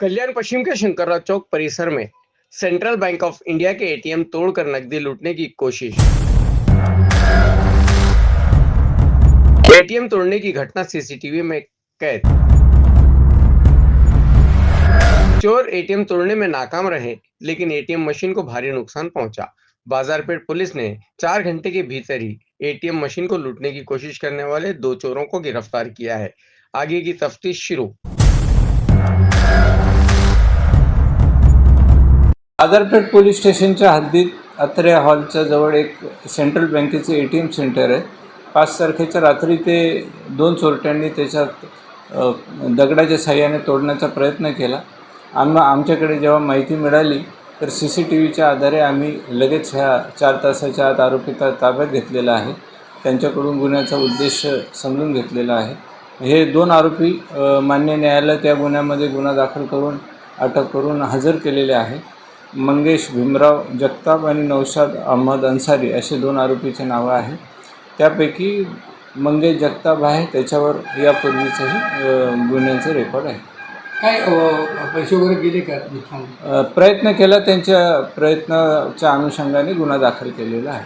कल्याण पश्चिम के शंकरराव चौक परिसर में central bank of India K ATM तोड़कर नकदी लूटने की कोशिश। एटीएम तोड़ने की घटना सीसीटीवी में कैद। चोर एटीएम तोड़ने में नाकाम रहे, लेकिन एटीएम मशीन को भारी नुकसान पहुंचा। बाजारपेट पुलिस ने 4 घंटे के भीतर ही एटीएम मशीन को लूटने की कोशिश करने वाले 2 चोरों को गिरफ्तार किया है। आगे की तफ्तीश शुरू। बाजारपेठ पोलीस स्टेशनच्या हद्दीत अत्रे हॉलच्या जवळ एक सेंट्रल बँकेचे एटीएम सेंटर आहे। 5 तारखेच्या रात्री ते 2 चोरट्यांनी त्याच्यात दगडाच्या साहाय्याने तोडण्याचा प्रयत्न केला। आमच्याकडे जेव्हा माहिती मिळाली तर सीसीटीव्हीच्या आधारे आम्ही लगेच ह्या 4 तासाच्या आत आरोपी ताब्यात घेतलेला आहे। त्यांच्याकडून गुन्ह्याचा उद्देश समजून घेतलेला आहे। हे 2 आरोपी मान्य न्यायालयात या गुन्ह्यामध्ये गुन्हा दाखल करून अटक करून हजर केलेले आहे। मंगेश भीमराव जगताप आणि नौशाद अहमद अन्सारी असे 2 आरोपीचे नावं आहेत। त्यापैकी मंगेश जगताप आहे, त्याच्यावर यापूर्वीचंही गुन्ह्याचं रेकॉर्ड आहे। काय पैसे वगैरे गेले का? प्रयत्न केला, त्यांच्या प्रयत्नाच्या अनुषंगाने गुन्हा दाखल केलेला आहे।